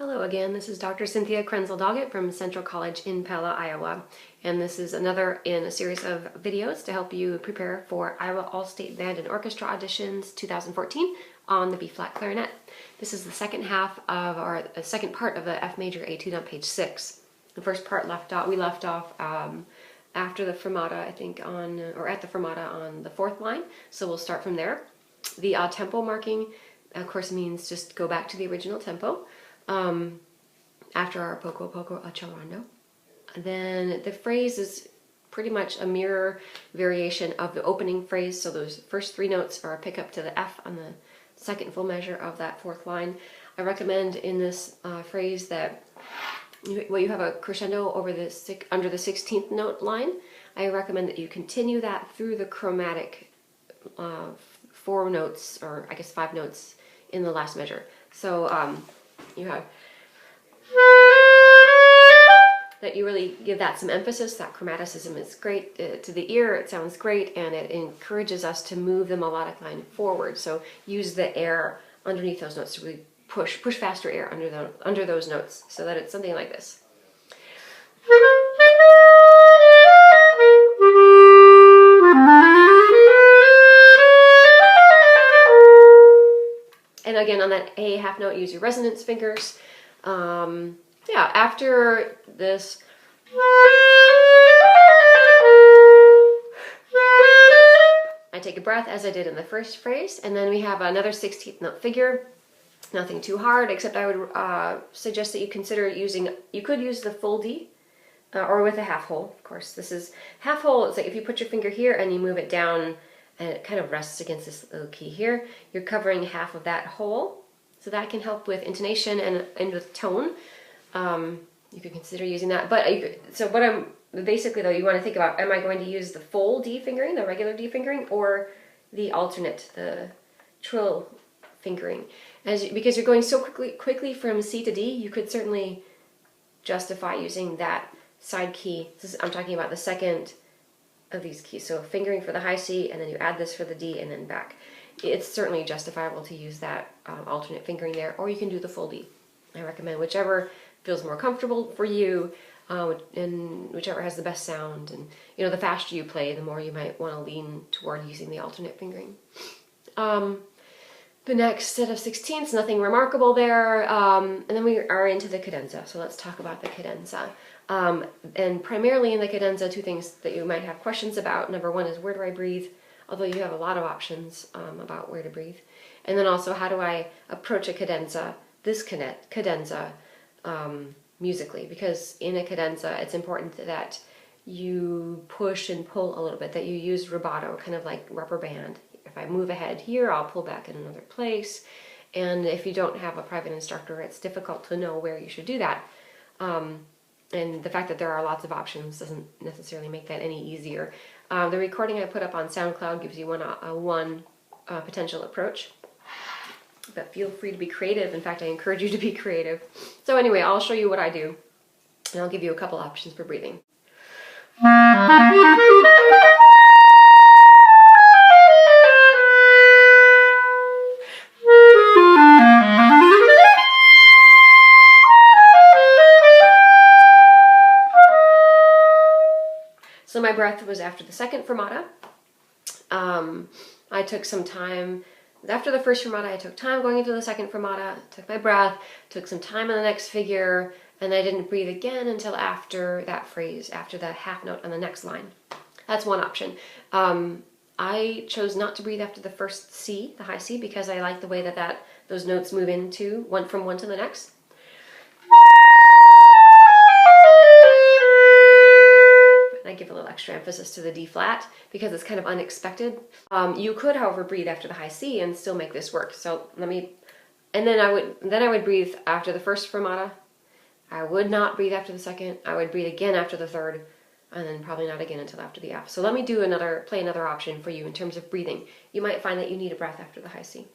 Hello again, this is Dr. Cynthia Krenzel from Central College in Pella, Iowa, and this is another in a series of videos to help you prepare for Iowa All-State Band and Orchestra Auditions 2014 on the B-flat clarinet. This is the second half of the second part of the F major Etude on page 6. The first part we left off after the fermata, I think, at the fermata on the 4th line, so we'll start from there. The tempo marking, of course, means just go back to the original tempo. After our poco poco accelerando. Then the phrase is pretty much a mirror variation of the opening phrase, so those first 3 notes are a pickup to the F on the second full measure of that 4th line. I recommend in this phrase that you have a crescendo over under the 16th note line. I recommend that you continue that through the chromatic 4 notes, or I guess 5 notes in the last measure. So you have that you really give that some emphasis. That chromaticism is great to the ear, it sounds great, and it encourages us to move the melodic line forward. So use the air underneath those notes to really push faster air under those notes, so that it's something like this. And again, on that A half note, use your resonance fingers. Yeah, after this, I take a breath as I did in the first phrase, and then we have another 16th note figure. Nothing too hard, except I would suggest that you consider you could use the full D, or with a half hole, of course. This is half hole. It's like if you put your finger here and you move it down, and it kind of rests against this little key here, you're covering half of that hole. So that can help with intonation and with tone. You could consider using that. But basically though, you want to think about, am I going to use the full D fingering, the regular D fingering, or the alternate, the trill fingering? Because you're going so quickly from C to D, you could certainly justify using that side key. I'm talking about the second of these keys. So fingering for the high C, and then you add this for the D, and then back. It's certainly justifiable to use that alternate fingering there, or you can do the full D. I recommend whichever feels more comfortable for you, and whichever has the best sound. And the faster you play, the more you might want to lean toward using the alternate fingering. The next set of 16ths, nothing remarkable there, and then we are into the cadenza. So let's talk about the cadenza. And primarily in the cadenza, 2 things that you might have questions about. Number 1 is, where do I breathe? Although you have a lot of options about where to breathe. And then also, how do I approach a cadenza, musically? Because in a cadenza, it's important that you push and pull a little bit, that you use rubato, kind of like rubber band. If I move ahead here, I'll pull back in another place. And if you don't have a private instructor, it's difficult to know where you should do that. And the fact that there are lots of options doesn't necessarily make that any easier. The recording I put up on SoundCloud gives you one potential approach, but feel free to be creative. In fact, I encourage you to be creative. So anyway, I'll show you what I do, and I'll give you a couple options for breathing. So my breath was after the second fermata. I took some time. After the first fermata, I took time going into the second fermata, took my breath, took some time on the next figure, and I didn't breathe again until after that phrase, after the half note on the next line. That's one option. I chose not to breathe after the first C, the high C, because I like the way that those notes move into from one to the next. I give a little extra emphasis to the D flat because it's kind of unexpected. You could, however, breathe after the high C and still make this work. So then I would breathe after the first fermata. I would not breathe after the second. I would breathe again after the third, and then probably not again until after the F. So let me play another option for you in terms of breathing. You might find that you need a breath after the high C.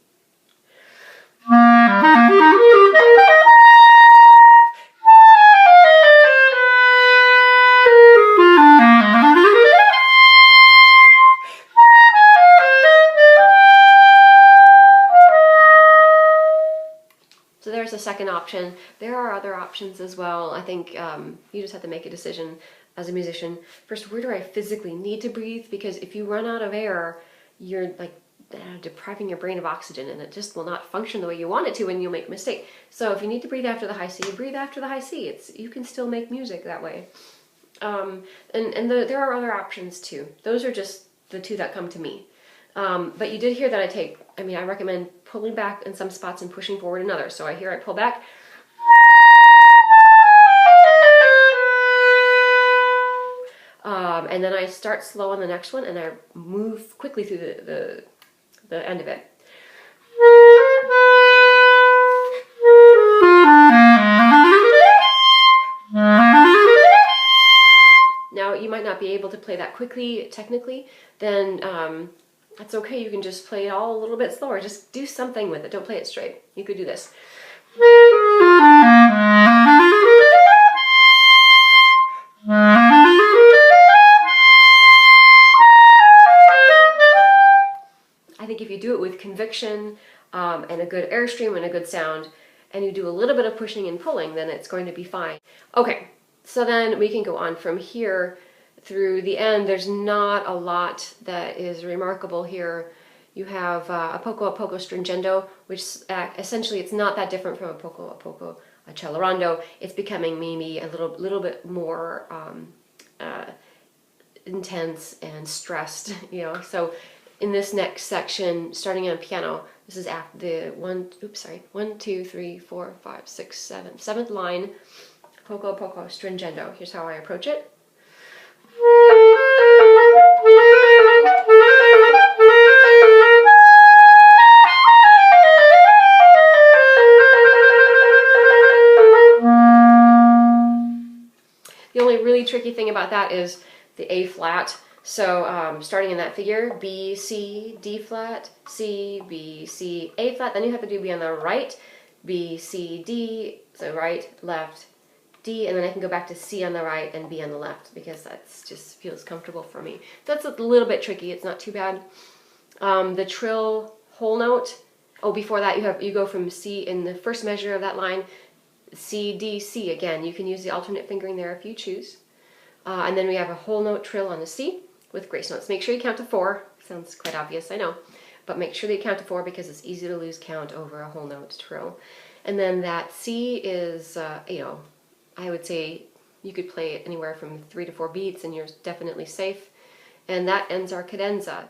So there's a second option. There are other options as well. I think you just have to make a decision as a musician. First, where do I physically need to breathe? Because if you run out of air, you're like depriving your brain of oxygen, and it just will not function the way you want it to, and you'll make a mistake. So if you need to breathe after the high C, breathe after the high C. You can still make music that way. There are other options too. Those are just the two that come to me. But you did hear that I recommend pulling back in some spots and pushing forward in others. So I pull back. And then I start slow on the next one, and I move quickly through the end of it. Now, you might not be able to play that quickly, technically, then that's okay. You can just play it all a little bit slower. Just do something with it. Don't play it straight. You could do this. I think if you do it with conviction and a good airstream and a good sound, and you do a little bit of pushing and pulling, then it's going to be fine. Okay, so then we can go on from here through the end. There's not a lot that is remarkable here. You have a poco stringendo, which essentially it's not that different from a poco accelerando. It's becoming maybe a little bit more intense and stressed, you know. So in this next section, starting on piano, this is after the 1, 2, 3, 4, 5, 6, 7, seventh line, poco stringendo. Here's how I approach it. The only really tricky thing about that is the A flat. So starting in that figure, B, C, D flat, C, B, C, A flat. Then you have to do B on the right, B, C, D, so right, left, D, and then I can go back to C on the right and B on the left, because that's just feels comfortable for me. That's a little bit tricky. It's not too bad. The trill whole note. Oh, before that you go from C in the first measure of that line, C, D, C again. You can use the alternate fingering there if you choose. And then we have a whole note trill on the C with grace notes. Make sure you count to 4. Sounds quite obvious, I know. But make sure that you count to 4, because it's easy to lose count over a whole note trill. And then that C is, I would say you could play it anywhere from 3 to 4 beats, and you're definitely safe. And that ends our cadenza.